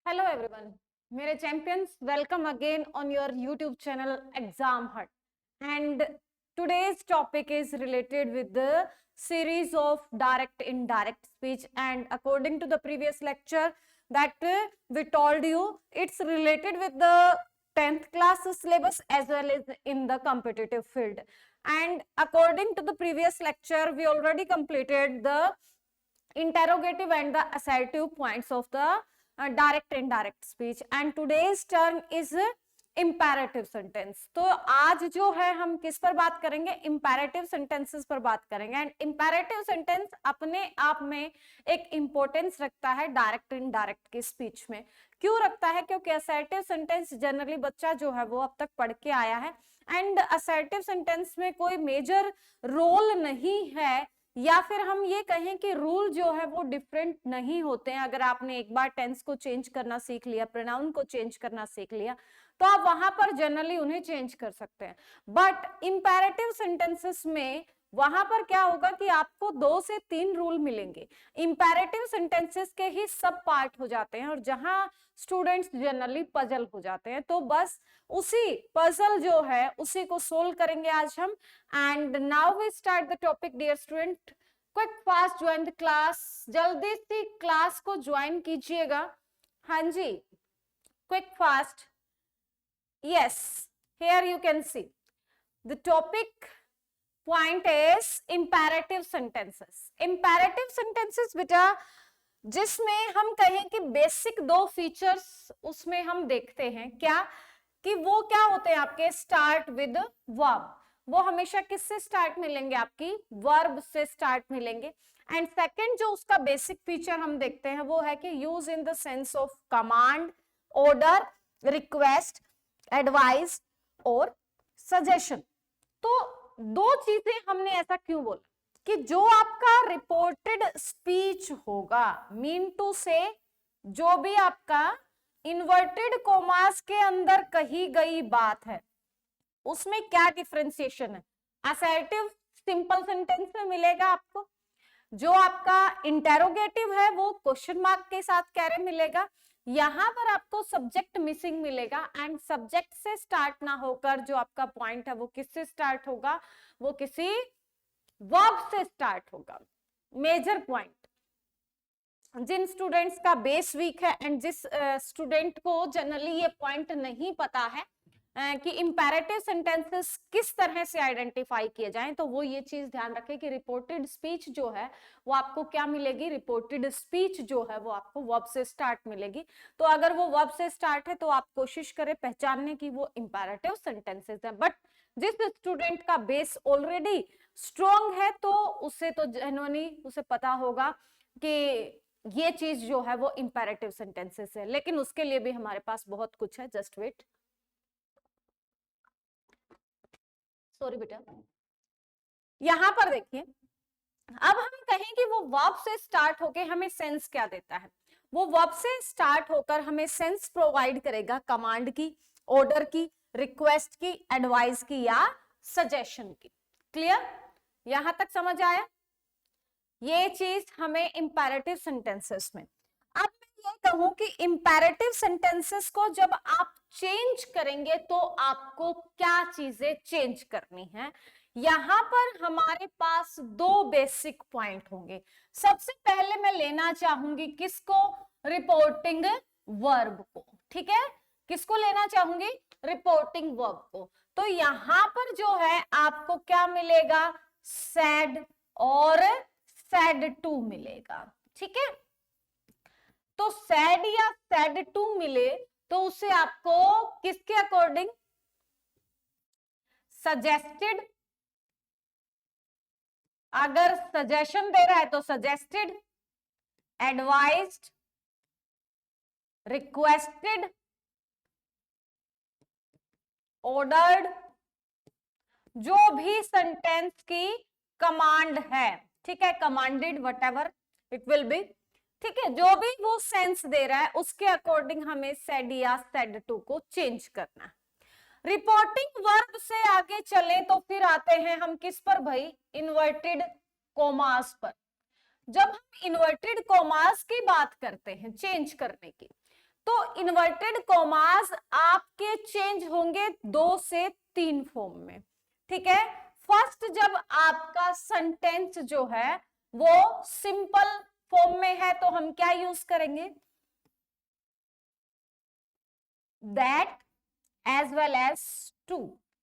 Hello everyone, मेरे champions, welcome again on your YouTube channel Exam Hut. And today's topic is related with the series of direct indirect speech. And according to the previous lecture that we told you, it's related with the 10th class syllabus as well as in the competitive field. And according to the previous lecture, we already completed the interrogative and the assertive points of the direct and indirect speech, and today's turn is imperative sentence. तो आज जो है हम किस पर बात करेंगे, imperative sentences पर बात करेंगे. एंड imperative sentence अपने आप में एक इंपॉर्टेंस रखता है डायरेक्ट इनडायरेक्ट की स्पीच में. क्यों रखता है? क्योंकि असर्टिव सेंटेंस जनरली बच्चा जो है वो अब तक पढ़ के आया है, एंड असर्टिव सेंटेंस में कोई मेजर रोल नहीं है, या फिर हम ये कहें कि रूल जो है वो डिफरेंट नहीं होते हैं. अगर आपने एक बार टेंस को चेंज करना सीख लिया, प्रोनाउन को चेंज करना सीख लिया, तो आप वहां पर जनरली उन्हें चेंज कर सकते हैं. बट इंपेरेटिव सेंटेंसेस में वहां पर क्या होगा कि आपको 2 से 3 रूल मिलेंगे. इंपेरेटिव सेंटेंसेस के ही सब पार्ट हो जाते हैं, और जहां स्टूडेंट्स जनरली पजल हो जाते हैं, तो बस उसी पजल जो है उसी को सोल्व करेंगे आज हम. And now we start the topic. Dear student, quick fast join the class. जल्दी से क्लास को ज्वाइन कीजिएगा. हाँ जी, quick fast. Yes, here you can see the topic point is imperative sentences. Imperative sentences बेटा जिसमें हम कहें कि बेसिक 2 फीचर्स उसमें हम देखते हैं. क्या कि वो क्या होते हैं आपके? Start with verb. वो हमेशा किससे स्टार्ट मिलेंगे? आपकी वर्ब से स्टार्ट मिलेंगे. एंड सेकंड जो उसका बेसिक फीचर हम देखते हैं वो है कि use in the sense of command, order, request, advice और सजेशन. तो 2 चीजें हमने ऐसा क्यों बोला कि जो आपका रिपोर्टेड स्पीच होगा, मीन टू से जो भी आपका इन्वर्टेड कोमास के अंदर कही गई बात है उसमें क्या डिफरेंशिएशन है? असर्टिव सिंपल सेंटेंस में मिलेगा आपको. जो आपका इंटेरोगेटिव है वो क्वेश्चन मार्क के साथ कैरे मिलेगा. यहां पर आपको सब्जेक्ट मिसिंग मिलेगा, एंड सब्जेक्ट से स्टार्ट ना होकर जो आपका पॉइंट है वो किससे स्टार्ट होगा? वो किसी वर्ब से स्टार्ट होगा. मेजर पॉइंट जिन स्टूडेंट्स का बेस वीक है एंड जिस स्टूडेंट को जनरली ये पॉइंट नहीं पता है कि इंपेरेटिव सेंटेंसेस किस तरह से आइडेंटिफाई किए जाएं, तो वो ये चीज ध्यान रखें कि रिपोर्टेड स्पीच जो है वो आपको क्या मिलेगी? रिपोर्टेड स्पीच जो है वो आपको वर्ब से स्टार्ट मिलेगी. तो अगर वो वर्ब से स्टार्ट है तो आप कोशिश करें पहचानने की वो इंपेरेटिव सेंटेंसेस है. बट जिस स्टूडेंट का बेस ऑलरेडी स्ट्रॉन्ग है तो उसे तो जनरली उसे पता होगा कि ये चीज जो है वो इंपेरेटिव सेंटेंसेस है. लेकिन उसके लिए भी हमारे पास बहुत कुछ है. Just wait. सॉरी बेटा, यहां पर देखिए, अब हम कहें कि वो वर्ब से स्टार्ट होकर हमें सेंस क्या देता है? वो वर्ब से स्टार्ट होकर हमें सेंस प्रोवाइड करेगा कमांड की, ऑर्डर की, रिक्वेस्ट की, एडवाइस की या सजेशन की. क्लियर? यहां तक समझ आया? ये चीज हमें इंपेरेटिव सेंटेंसेस में. अब मैं ये कहूं कि इंपेरेटिव सेंटेंसेस को जब आप चेंज करेंगे तो आपको क्या चीजें चेंज करनी है? यहां पर हमारे पास 2 बेसिक पॉइंट होंगे. सबसे पहले मैं लेना चाहूंगी किसको? रिपोर्टिंग वर्ब को. ठीक है, किसको लेना चाहूंगी? रिपोर्टिंग वर्ब को. तो यहां पर जो है आपको क्या मिलेगा? सैड और सैड टू मिलेगा. ठीक है, तो सैड या सैड टू मिले तो उसे आपको किसके अकॉर्डिंग? सजेस्टेड. अगर सजेशन दे रहा है तो सजेस्टेड, एडवाइज्ड, रिक्वेस्टेड, ऑर्डर्ड, जो भी सेंटेंस की कमांड है. ठीक है, commanded, whatever it will be. ठीक है, जो भी वो सेंस दे रहा है उसके अकॉर्डिंग हमें सेड या सेड टू को चेंज करना है. रिपोर्टिंग वर्ब से आगे चले तो फिर आते हैं हम किस पर भाई? इन्वर्टेड कोमास पर. जब हम इन्वर्टेड कोमास की बात करते हैं चेंज करने की, तो इन्वर्टेड कॉमास आपके चेंज होंगे 2 से 3 फॉर्म में, ठीक है। फर्स्ट, जब आपका सेंटेंस जो है वो सिंपल फॉर्म में है तो हम क्या यूज करेंगे, that as well as to.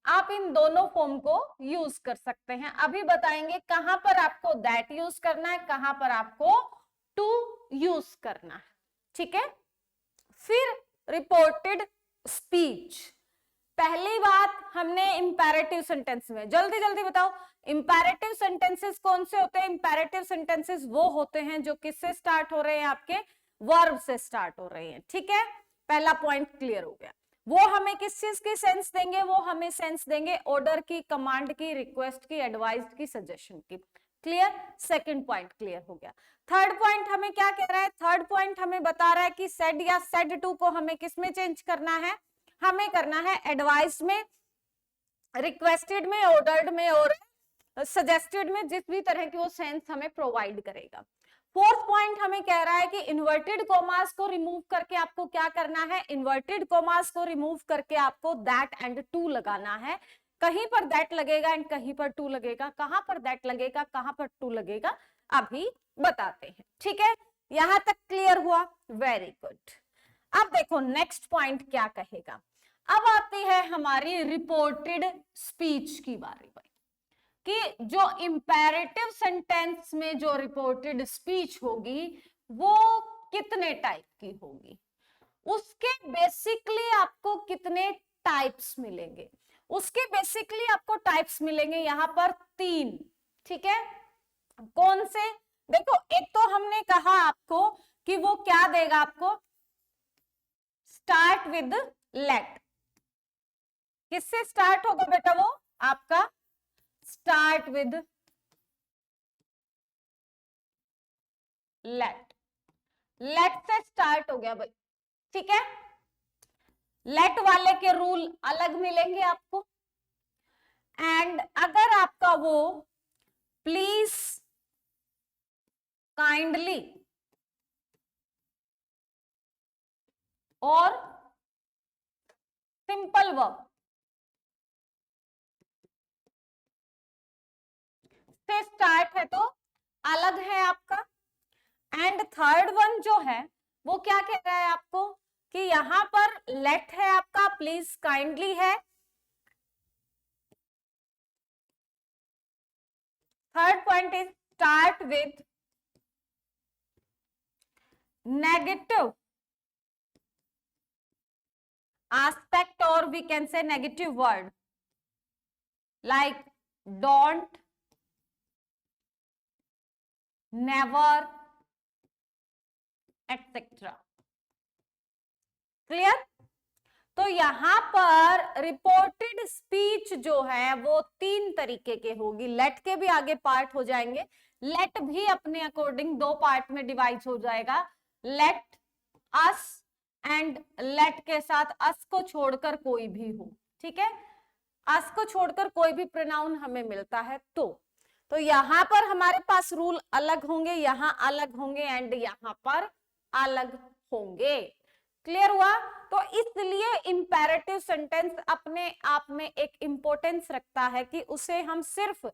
आप इन दोनों फॉर्म को यूज कर सकते हैं। अभी बताएंगे कहां पर आपको दैट यूज करना है, कहां पर आपको टू यूज करना है, ठीक है। फिर रिपोर्टेड स्पीच। पहली बात हमने इंपैरेटिव सेंटेंस में, जल्दी जल्दी बताओ, इंपैरेटिव सेंटेंसेस कौन से होते हैं? इंपैरेटिव सेंटेंसेस वो होते हैं जो किससे स्टार्ट हो रहे हैं, आपके वर्ब से स्टार्ट हो रहे हैं, ठीक है। पहला पॉइंट क्लियर हो गया। वो हमें किस चीज की सेंस देंगे? वो हमें सेंस देंगे ऑर्डर की, कमांड की, रिक्वेस्ट की, एडवाइस की, सजेशन की। क्लियर? सेकंड पॉइंट क्लियर हो गया। थर्ड पॉइंट हमें क्या कह रहा है? थर्ड पॉइंट हमें बता रहा है कि सेड या सेड टू को हमें किस में चेंज करना है? हमें करना है एडवाइस में, रिक्वेस्टेड में, ऑर्डर्ड में और सजेस्टेड में, जिस भी तरह की वो सेंस हमें प्रोवाइड करेगा। फोर्थ पॉइंट हमें कह रहा है कि इन्वर्टेड कॉमास को रिमूव करके आपको क्या करना है? इन्वर्टेड कॉमास को रिमूव करके आपको दैट एंड टू लगाना है। कहीं पर दैट लगेगा एंड कहीं पर टू लगेगा। कहां पर दैट लगेगा, कहां पर टू लगेगा, अभी बताते हैं, ठीक है। यहां तक क्लियर हुआ? Very good. अब देखो नेक्स्ट पॉइंट क्या कहेगा। अब आती है हमारी रिपोर्टेड स्पीच की बारी पर, कि जो इंपैरेटिव सेंटेंस में जो रिपोर्टेड स्पीच होगी वो कितने टाइप की होगी, उसके बेसिकली आपको कितने टाइप्स मिलेंगे? उसके बेसिकली आपको टाइप्स मिलेंगे यहां पर 3, ठीक है। कौन से? देखो, एक तो हमने कहा आपको कि वो क्या देगा आपको, स्टार्ट विद लेट। किससे स्टार्ट होगा बेटा? वो आपका स्टार्ट विद लेट। लेट से स्टार्ट हो गया भाई, ठीक है। लेट वाले के रूल अलग मिलेंगे आपको। एंड अगर आपका वो प्लीज, काइंडली और सिंपल वर्ब से स्टार्ट है तो अलग है आपका। एंड थर्ड वन जो है वो क्या कह रहा है आपको, कि यहां पर लेट है आपका, प्लीज काइंडली है। Third point is start with negative aspect, or we can say negative word like don't, never, etc. Clear? तो यहां पर रिपोर्टेड स्पीच जो है वो 3 तरीके के होगी। लेट के भी आगे पार्ट हो जाएंगे। लेट भी अपने अकॉर्डिंग 2 पार्ट में डिवाइड हो जाएगा, लेट अस एंड लेट के साथ अस को छोड़कर कोई भी हो, ठीक है। अस को छोड़कर कोई भी प्रोनाउन हमें मिलता है तो यहां पर हमारे पास रूल अलग होंगे, यहां अलग होंगे एंड यहां पर अलग होंगे। क्लियर हुआ? तो इसलिए इंपैरेटिव सेंटेंस अपने आप में एक इंपॉर्टेंस रखता है कि उसे हम सिर्फ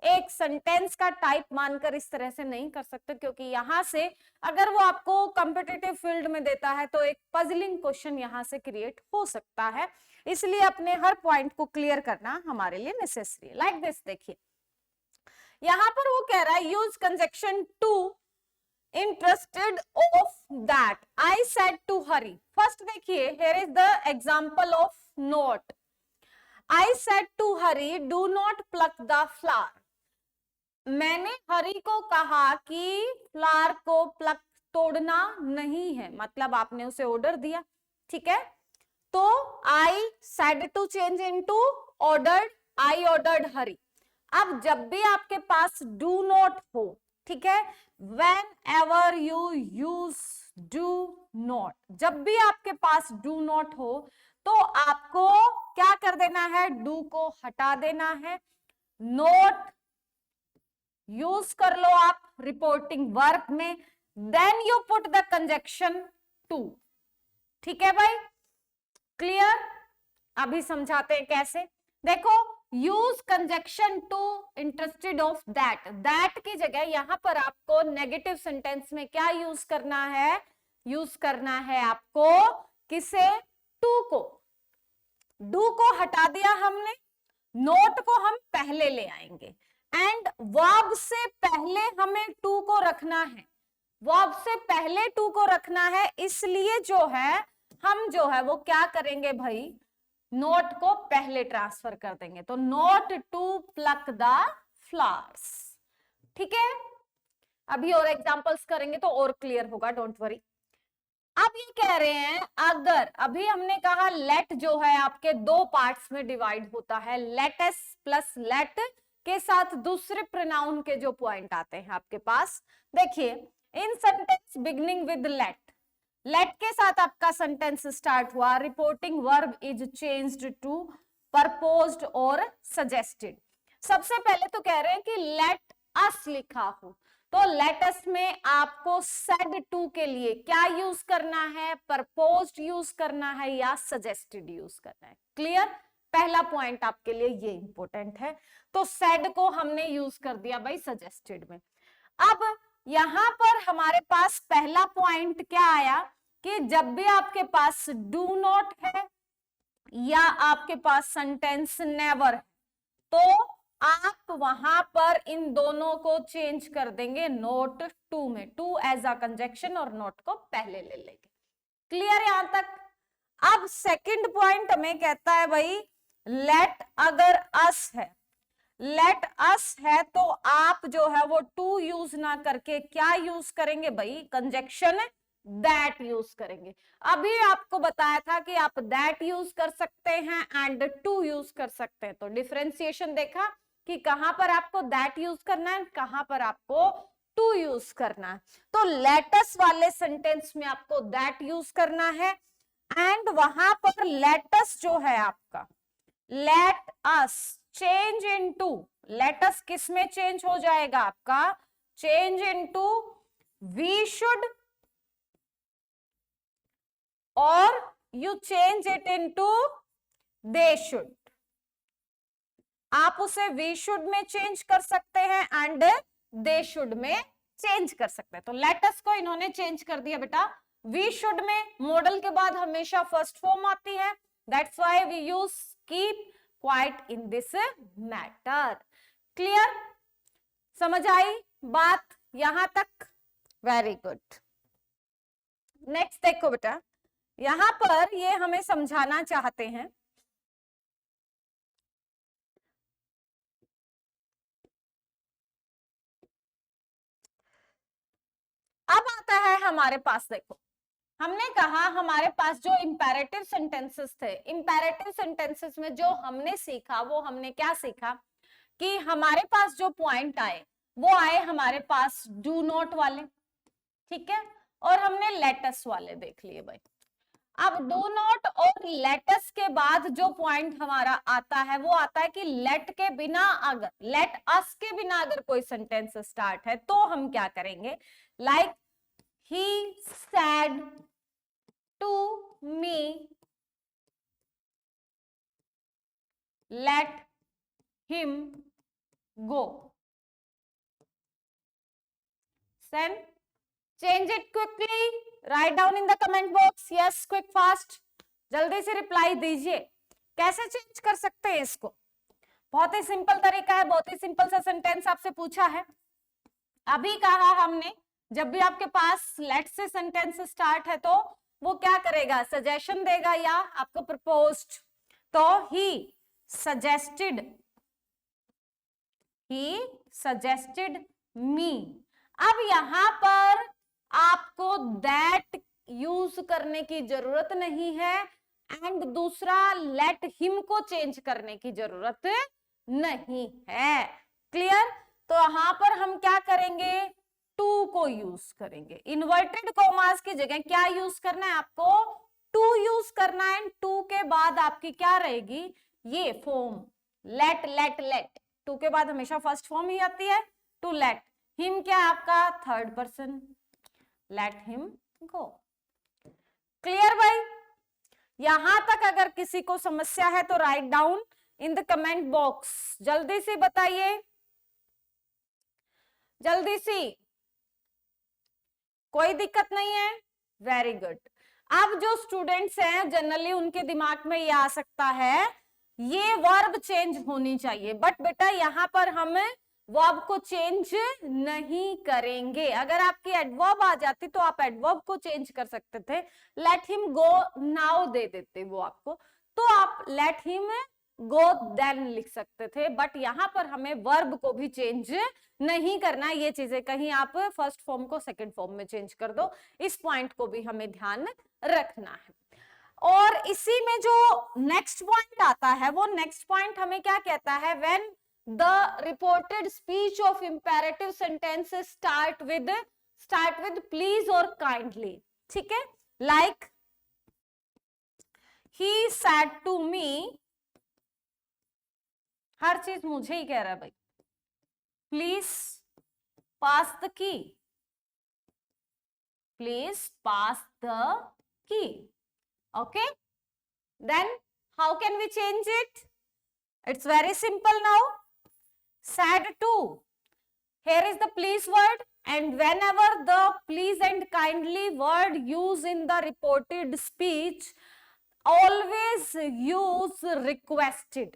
एक सेंटेंस का टाइप मानकर इस तरह से नहीं कर सकते, क्योंकि यहां से अगर वो आपको कॉम्पिटिटिव फील्ड में देता है तो एक पजलिंग क्वेश्चन यहां से क्रिएट हो सकता है। इसलिए अपने हर पॉइंट को क्लियर करना हमारे लिए नेसेसरी है। लाइक दिस, देखिए यहां पर वो कह रहा है use conjunction to interested of that, I said to Hari. First देखिए, here is the example of note. I said to Hari do not pluck the flower. मैंने हरी को कहा कि फ्लावर को प्लक, तोड़ना नहीं है, मतलब आपने उसे ऑर्डर दिया, ठीक है। तो I said to change into ordered, I ordered Hari. अब जब भी आपके पास डू नॉट हो, ठीक है, when ever you use do not, जब भी आपके पास डू नॉट हो तो आपको क्या कर देना है? डू को हटा देना है। नोट यूज कर लो आप रिपोर्टिंग वर्ब में, then you put the conjunction to. ठीक है भाई, क्लियर। अभी समझाते हैं कैसे। देखो, use conjunction to interested of that, that की जगह यहां पर आपको नेगेटिव सेंटेंस में क्या यूज करना है, यूज करना है आपको किसे, टू को। डू को हटा दिया हमने, नोट को हम पहले ले आएंगे, एंड वर्ब से पहले हमें टू को रखना है, वर्ब से पहले टू को रखना है, इसलिए जो है हम जो है वो क्या करेंगे भाई, नोट को पहले ट्रांसफर कर देंगे। तो not to pluck the flowers, ठीक है। अभी और एग्जांपल्स करेंगे तो और क्लियर होगा, डोंट वरी। अब ये कह रहे हैं, अगर अभी हमने कहा लेट जो है आपके दो पार्ट्स में डिवाइड होता है, लेटस प्लस लेट के साथ दूसरे प्रोनाउन के जो पॉइंट आते हैं आपके पास, देखिए in sentence beginning with let, let के साथ आपका सेंटेंस स्टार्ट हुआ, reporting verb is changed to proposed और सजेस्टेड। सबसे पहले तो कह रहे हैं कि लेट अस लिखा हो, तो लेट अस में आपको सेड टू के लिए क्या यूज करना है, परपोज्ड यूज करना है या सजेस्टेड यूज करना है। क्लियर, पहला पॉइंट आपके लिए ये इंपॉर्टेंट है। तो सेड को हमने यूज कर दिया भाई सजेस्टेड में। अब यहां पर हमारे पास पहला पॉइंट क्या आया कि जब भी आपके पास डू नॉट है या आपके पास सेंटेंस नेवर है, तो आप वहां पर इन दोनों को चेंज कर देंगे नोट टू में, टू एज अ कंजक्शन और नोट को पहले ले लेंगे। क्लियर यहां तक। अब सेकंड पॉइंट हमें कहता है भाई लेट अगर अस है, लेट अस है तो आप जो है वो टू यूज ना करके क्या यूज करेंगे भाई, कंजक्शन दैट यूज करेंगे। अभी आपको बताया था कि आप दैट यूज कर सकते हैं एंड टू यूज कर सकते हैं, तो डिफरेंशिएशन देखा कि कहां पर आपको दैट यूज करना है, कहां पर आपको टू यूज करना है। तो लेटस वाले सेंटेंस में आपको दैट यूज करना है, एंड वहां पर लेटस जो है आपका, let us change into, let's किस में चेंज हो जाएगा आपका, चेंज इनटू वी शुड, और you change it into they should. आप उसे वी शुड में चेंज कर सकते हैं एंड दे शुड में चेंज कर सकते हैं। तो लेटस को इन्होंने चेंज कर दिया बेटा वी शुड में, मॉडल के बाद हमेशा फर्स्ट फॉर्म आती है, that's why we use keep quiet in this matter. Clear, समझ आई बात यहां तक, वेरी गुड। नेक्स्ट देखो बेटा, यहां पर ये हमें समझाना चाहते हैं, अब आता है हमारे पास, देखो हमने कहा हमारे पास जो इंपेरेटिव सेंटेंसेस थे, इंपेरेटिव सेंटेंसेस में जो हमने सीखा वो हमने क्या सीखा कि हमारे पास जो पॉइंट आए वो आए हमारे पास डू नॉट वाले, ठीक है, और हमने लेटस वाले देख लिए भाई। अब डू नॉट और लेटस के बाद जो पॉइंट हमारा आता है वो आता है कि लेट के बिना, अगर लेट अस के बिना अगर कोई सेंटेंस स्टार्ट है तो हम क्या करेंगे, like he said to me, let him go, send, change it quickly, write down in the comment box, yes quick fast, जल्दी से रिप्लाई दीजिए। कैसे चेंज कर सकते हैं इसको, बहुत ही सिंपल तरीका है, बहुत ही सिंपल सा सेंटेंस आपसे पूछा है। अभी कहा हमने जब भी आपके पास लेट से सेंटेंस स्टार्ट है तो वो क्या करेगा, सजेशन देगा या आपको प्रपोज्ड, तो ही सजेस्टेड मी। अब यहां पर आपको दैट यूज करने की जरूरत नहीं है एंड दूसरा लेट हिम को चेंज करने की जरूरत नहीं है। क्लियर, तो यहां पर हम क्या करेंगे, टू को यूज करेंगे, इन्वर्टेड कॉमास की जगह क्या यूज करना है आपको, टू यूज करना है। टू के बाद आपकी क्या रहेगी, ये form let let let, to के बाद हमेशा फर्स्ट फॉर्म ही आती है, टू लेट हिम क्या है आपका third person, let him go. Clear भाई, यहां तक अगर किसी को समस्या है तो right down in the comment box, जल्दी से बताइए, जल्दी सी, कोई दिक्कत नहीं है, वेरी गुड। अब जो स्टूडेंट्स हैं जनरली उनके दिमाग में ये आ सकता है ये वर्ब चेंज होनी चाहिए, बट बेटा यहाँ पर हम वर्ब को चेंज नहीं करेंगे। अगर आपकी एडवर्ब आ जाती तो आप एडवर्ब को चेंज कर सकते थे, let him go now they देते वो आपको, तो आप लेट हिम गो देन लिख सकते थे, बट यहाँ पर हमें वर्ब को भी चेंज नहीं करना। ये चीजें कहीं आप फर्स्ट फॉर्म को सेकंड फॉर्म में चेंज कर दो, इस पॉइंट को भी हमें ध्यान रखना है। और इसी में जो नेक्स्ट पॉइंट आता है वो नेक्स्ट पॉइंट हमें क्या कहता है, when the reported speech of imperative sentences start with please और काइंडली, ठीक है, like he said to me, हर चीज मुझे ही कह रहा है भाई, please pass the key, please pass the key, okay, then how can we change it? It's very simple now. Sad too, here is the please word, and whenever the please and kindly word used in the reported speech, always use requested,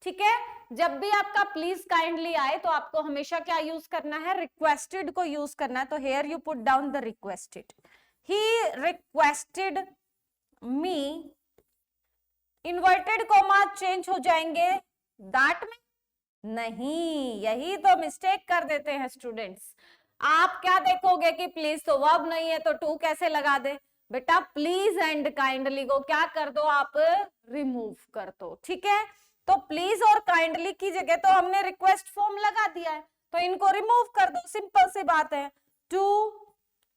ठीक है, जब भी आपका please kindly आए तो आपको हमेशा क्या यूज करना है, रिक्वेस्टेड को यूज करना है। तो here you put down the requested, he requested me, inverted comma change हो जाएंगे दैट में, नहीं, यही तो मिस्टेक कर देते हैं स्टूडेंट्स। आप क्या देखोगे कि प्लीज तो वर्ब नहीं है तो टू कैसे लगा दे, बेटा प्लीज एंड काइंडली को क्या कर दो आप, रिमूव कर दो, ठीक है। तो प्लीज और काइंडली की जगह तो हमने रिक्वेस्ट फॉर्म लगा दिया है, तो इनको रिमूव कर दो, सिंपल सी बात है, टू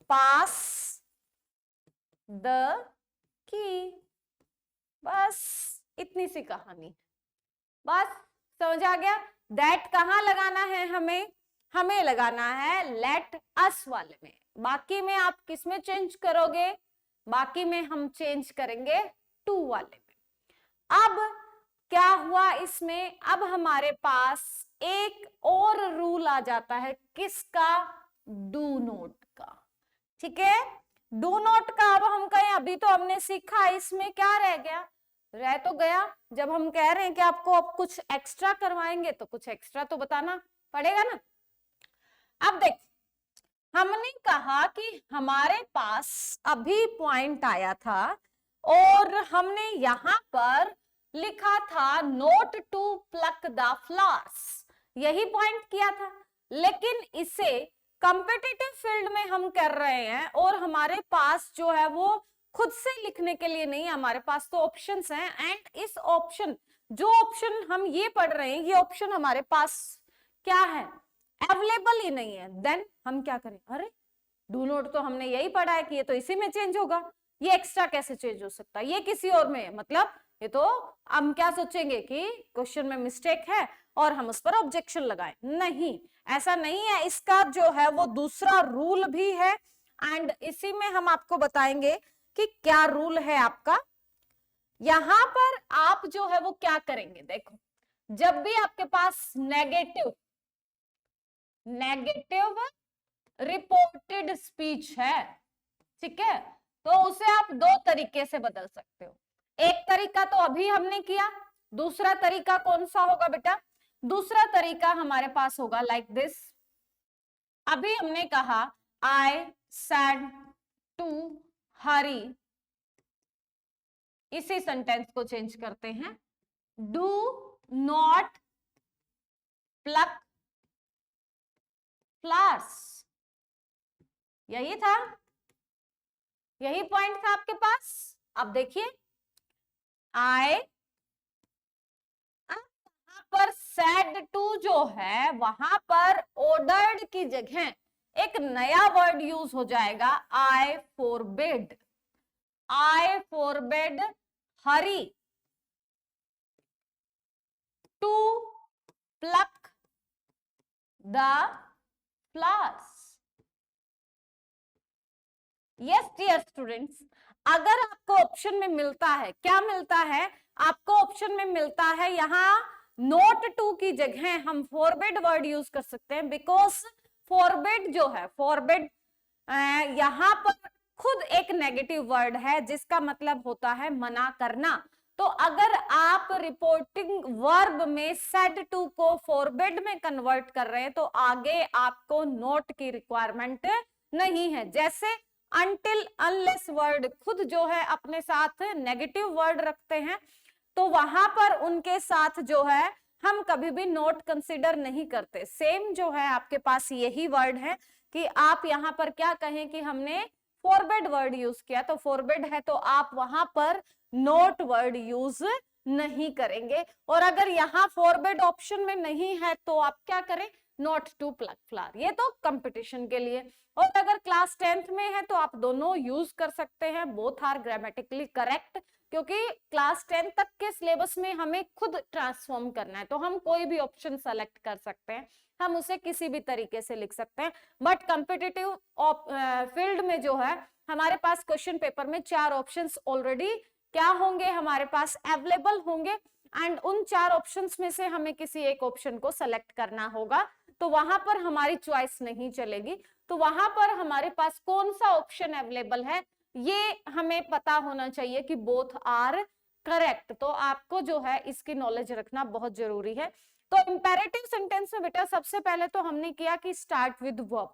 पास द की, बस इतनी सी कहानी, बस समझ आ गया। दैट कहां लगाना है हमें, हमें लगाना है लेट अस वाले में, बाकी में आप किस में चेंज करोगे, बाकी में हम चेंज करेंगे टू वाले में। अब क्या हुआ इसमें, अब हमारे पास एक और रूल आ जाता है, किसका, डू नोट का, ठीक है, डू नोट का। अब हम कहें अभी तो हमने सीखा, इसमें क्या रह गया, रह तो गया, जब हम कह रहे हैं कि आपको अब कुछ एक्स्ट्रा करवाएंगे तो कुछ एक्स्ट्रा तो बताना पड़ेगा ना। अब देख, हमने कहा कि हमारे पास अभी पॉइंट आया था और हमने यहां पर लिखा था not to pluck the flowers, यही पॉइंट किया था, लेकिन इसे कॉम्पिटिटिव फील्ड में हम कर रहे हैं और हमारे पास जो है वो खुद से लिखने के लिए नहीं, हमारे पास तो ऑप्शंस हैं, एंड इस ऑप्शन, जो ऑप्शन हम ये पढ़ रहे हैं, ये ऑप्शन हमारे पास क्या है, अवेलेबल ही नहीं है। देन हम क्या करें, अरे डू नोट तो हमने यही पढ़ा है कि ये तो इसी में चेंज होगा, ये एक्स्ट्रा कैसे चेंज हो सकता है, ये किसी और में है, मतलब ये तो हम क्या सोचेंगे कि क्वेश्चन में मिस्टेक है और हम उस पर ऑब्जेक्शन लगाएं, नहीं, ऐसा नहीं है। इसका जो है वो दूसरा रूल भी है, एंड इसी में हम आपको बताएंगे कि क्या रूल है आपका। यहां पर आप जो है वो क्या करेंगे, देखो, जब भी आपके पास नेगेटिव रिपोर्टेड स्पीच है, ठीक है, तो उसे आप दो तरीके से बदल सकते हो। एक तरीका तो अभी हमने किया, दूसरा तरीका कौन सा होगा बेटा, दूसरा तरीका हमारे पास होगा लाइक दिस। अभी हमने कहा आई सैड टू हरी, इसी सेंटेंस को चेंज करते हैं, डू नॉट प्लक फ्लावर्स, यही था, यही पॉइंट था आपके पास। अब देखिए, आई, वहां पर सैड टू जो है वहां पर ऑर्डर्ड की जगह एक नया वर्ड यूज हो जाएगा, I forbid, I forbid Hari to pluck the flowers. Yes dear students, अगर आपको ऑप्शन में मिलता है, क्या मिलता है आपको ऑप्शन में मिलता है, यहाँ नोट टू की जगह हम फॉरबिड वर्ड यूज कर सकते हैं, बिकॉज फॉरबिड जो है, फॉरबिड यहाँ पर खुद एक नेगेटिव वर्ड है जिसका मतलब होता है मना करना। तो अगर आप रिपोर्टिंग वर्ब में सेड टू को फॉरबिड में कन्वर्ट कर रहे हैं तो आगे आपको नोट की रिक्वायरमेंट नहीं है। जैसे अनटिल अनलेस वर्ड खुद जो है अपने साथ नेगेटिव वर्ड रखते हैं, तो वहां पर उनके साथ जो है हम कभी भी नोट कंसिडर नहीं करते। सेम जो है आपके पास यही वर्ड है कि आप यहाँ पर क्या कहें कि हमने फॉरबिड वर्ड यूज किया, तो फॉरबिड है तो आप वहां पर नोट वर्ड यूज नहीं करेंगे। और अगर यहाँ फॉरबिड ऑप्शन में नहीं है तो आप क्या करें, नॉट टू प्लग फ्लावर। ये तो कंपटीशन के लिए। और अगर क्लास 10th में है तो आप दोनों यूज कर सकते हैं, बोथ आर ग्रामेटिकली करेक्ट, क्योंकि क्लास 10 तक के सिलेबस में हमें खुद ट्रांसफॉर्म करना है, तो हम कोई भी ऑप्शन सेलेक्ट कर सकते हैं, हम उसे किसी भी तरीके से लिख सकते हैं। बट कॉम्पिटिटिव फील्ड में जो है हमारे पास क्वेश्चन पेपर में 4 ऑप्शंस ऑलरेडी क्या होंगे, हमारे पास अवेलेबल होंगे, एंड उन 4 ऑप्शंस में से हमें किसी एक ऑप्शन को सेलेक्ट करना होगा। तो वहां पर हमारी चॉइस नहीं चलेगी, तो वहां पर हमारे पास कौन सा ऑप्शन अवेलेबल है ये हमें पता होना चाहिए कि बोथ आर करेक्ट। तो आपको जो है इसकी नॉलेज रखना बहुत जरूरी है। तो इंपेरेटिव सेंटेंस में बेटा सबसे पहले तो हमने किया कि स्टार्ट विद वर्ब,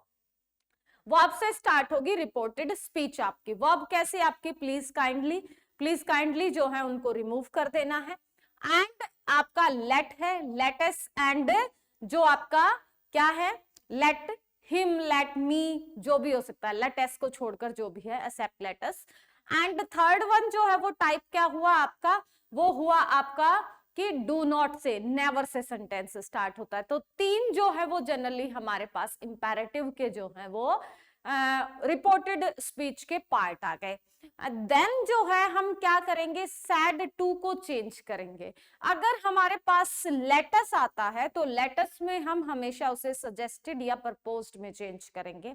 वर्ब से स्टार्ट होगी रिपोर्टेड स्पीच आपकी। वर्ब कैसे आपकी, प्लीज काइंडली जो है उनको रिमूव कर देना है। एंड आपका लेट है, लेटस, एंड जो आपका क्या है, लेट हिम, लेट मी, जो भी हो सकता है, लेट एस को छोड़कर जो भी है, except let us. And third one जो है वो टाइप क्या हुआ आपका, वो हुआ आपका कि डू नॉट से, नेवर से सेंटेंस स्टार्ट होता है। तो 3 जो है वो जनरली हमारे पास इंपेरेटिव के जो है वो रिपोर्टेड स्पीच के पार्ट आ गए। देन जो है हम क्या करेंगे, सैड टू को चेंज करेंगे। अगर हमारे पास लेटस आता है तो लेटस में हम हमेशा उसे सजेस्टेड या प्रपोज्ड में चेंज करेंगे।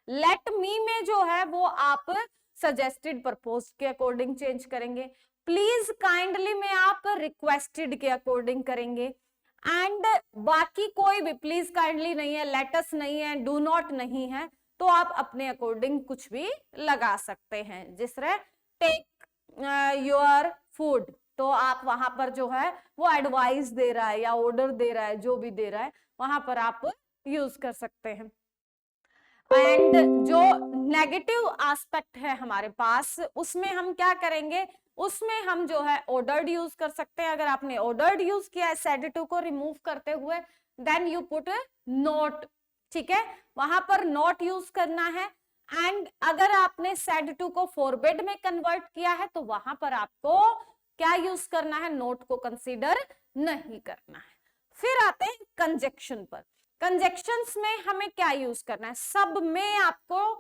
लेट मी में जो है वो आप सजेस्टेड प्रपोज्ड के अकॉर्डिंग चेंज करेंगे। प्लीज काइंडली में आप रिक्वेस्टेड के अकॉर्डिंग करेंगे। एंड बाकी कोई भी, प्लीज काइंडली नहीं है, लेटस नहीं है, डू नॉट नहीं है, तो आप अपने अकॉर्डिंग कुछ भी लगा सकते हैं। जिस तरह टेक योर फूड, तो आप वहां पर जो है वो एडवाइस दे रहा है या ऑर्डर दे रहा है, जो भी दे रहा है वहां पर आप यूज कर सकते हैं। एंड जो नेगेटिव एस्पेक्ट है हमारे पास उसमें हम क्या करेंगे, उसमें हम जो है ऑर्डर्ड यूज कर सकते हैं। अगर आपने ऑर्डर्ड यूज किया है सेड टू को रिमूव करते हुए, देन यू पुट नोट, ठीक है, वहां पर नोट यूज करना है। एंड अगर आपने सेड टू को फॉरबिड में कन्वर्ट किया है तो वहां पर आपको क्या यूज करना है, नोट को कंसीडर नहीं करना है। फिर आते हैं कंजक्शन पर। कंजक्शंस में हमें क्या यूज करना है, सब में आपको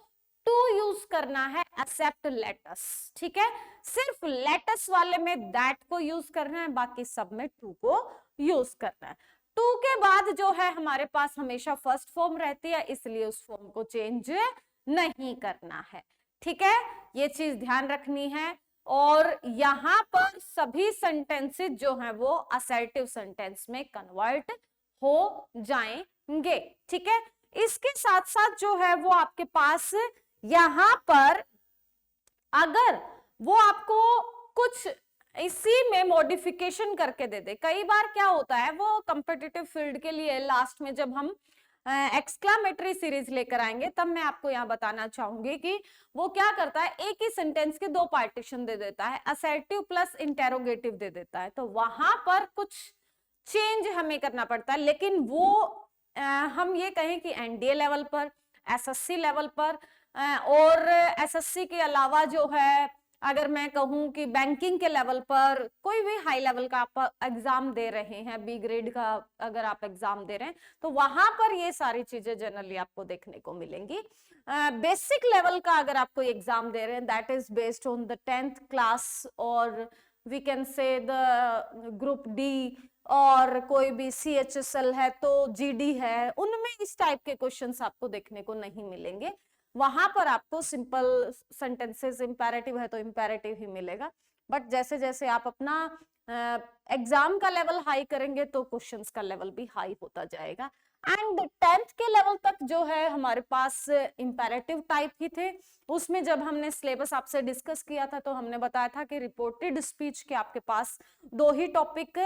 टू यूज करना है एक्सेप्ट लेटस, ठीक है, सिर्फ लेटस वाले में दैट को यूज करना है, बाकी सब में टू को यूज करना है। टू के बाद जो है हमारे पास हमेशा फर्स्ट फॉर्म रहती है, इसलिए उस फॉर्म को चेंज नहीं करना है, ठीक है, ये चीज ध्यान रखनी है। और यहां पर सभी सेंटेंसेस जो हैं वो असर्टिव सेंटेंस में कन्वर्ट हो जाएंगे, ठीक है। इसके साथ साथ जो है वो आपके पास यहां पर अगर वो आपको कुछ इसी में मॉडिफिकेशन करके दे दे, कई बार क्या होता है वो कॉम्पिटिटिव फील्ड के लिए लास्ट में जब हम एक्सक्लामेटरी सीरीज लेकर आएंगे तब मैं आपको यहाँ बताना चाहूंगी कि वो क्या करता है, एक ही सेंटेंस के 2 पार्टीशन दे देता है, असर्टिव प्लस इंटेरोगेटिव दे देता है, तो वहां पर कुछ चेंज हमें करना पड़ता है। लेकिन वो हम ये कहें कि एनडीए लेवल पर, एसएससी लेवल पर, और एसएससी के अलावा जो है अगर मैं कहूं कि बैंकिंग के लेवल पर कोई भी हाई लेवल का आप एग्जाम दे रहे हैं, बी ग्रेड का अगर आप एग्जाम दे रहे हैं तो वहां पर ये सारी चीजें जनरली आपको देखने को मिलेंगी। बेसिक लेवल का अगर आप कोई एग्जाम दे रहे हैं that is based on the 10th class, और we can say the group D, और कोई भी CHSL है तो GD है, उनमें इस टाइप के क्वेश्चंस आपको देखने को नहीं मिलेंगे। वहां पर आपको सिंपल सेंटेंसेस, इंपेरेटिव है तो इंपेरेटिव ही मिलेगा। बट जैसे जैसे आप अपना एग्जाम का लेवल हाई करेंगे तो क्वेश्चंस का लेवल भी हाई होता जाएगा। एंड 10th के लेवल तक जो है हमारे पास इंपेरेटिव टाइप ही थे। उसमें जब हमने सिलेबस आपसे डिस्कस किया था तो हमने बताया था कि रिपोर्टेड स्पीच के आपके पास 2 ही टॉपिक,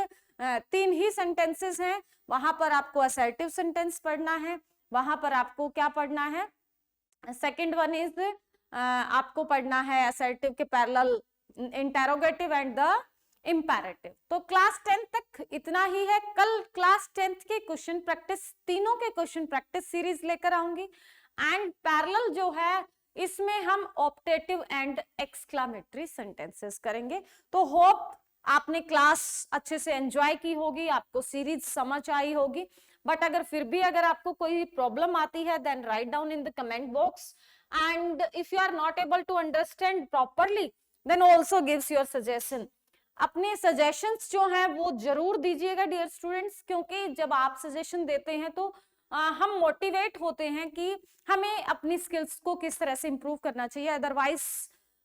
3 ही सेंटेंसेस हैं। वहां पर आपको असर्टिव सेंटेंस पढ़ना है, वहां पर आपको क्या पढ़ना है, सेकेंड वन इज आपको पढ़ना है असर्टिव के parallel, interrogative and the imperative. तो क्लास 10 तक इतना ही है। कल क्लास 10th के क्वेश्चन प्रैक्टिस, तीनों के क्वेश्चन प्रैक्टिस सीरीज लेकर आऊंगी। एंड पैरेलल जो है इसमें हम ऑप्टेटिव एंड एक्सक्लामेटरी सेंटेंसेस करेंगे। तो होप आपने क्लास अच्छे से एंजॉय की होगी, आपको सीरीज समझ आई होगी। बट अगर फिर भी अगर आपको कोई प्रॉब्लम आती है then write down in the comment box. And if you are not able to understand properly then also gives your suggestion. अपने सजेशंस जो हैं वो जरूर दीजिएगा डियर स्टूडेंट्स, क्योंकि जब आप सजेशन देते हैं तो हम मोटिवेट होते हैं कि हमें अपनी स्किल्स को किस तरह से इंप्रूव करना चाहिए। अदरवाइज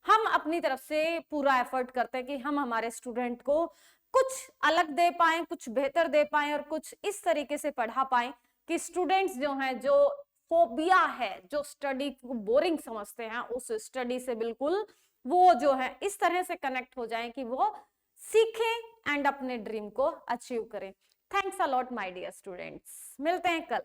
हम अपनी तरफ से पूरा एफर्ट करते हैं कि हम हमारे स्टूडेंट को कुछ अलग दे पाए, कुछ बेहतर दे पाए और कुछ इस तरीके से पढ़ा पाए कि स्टूडेंट्स जो हैं, जो फोबिया है, जो स्टडी को बोरिंग समझते हैं, उस स्टडी से बिल्कुल वो जो है इस तरह से कनेक्ट हो जाएं कि वो सीखें एंड अपने ड्रीम को अचीव करें। Thanks a lot my dear students, मिलते हैं कल।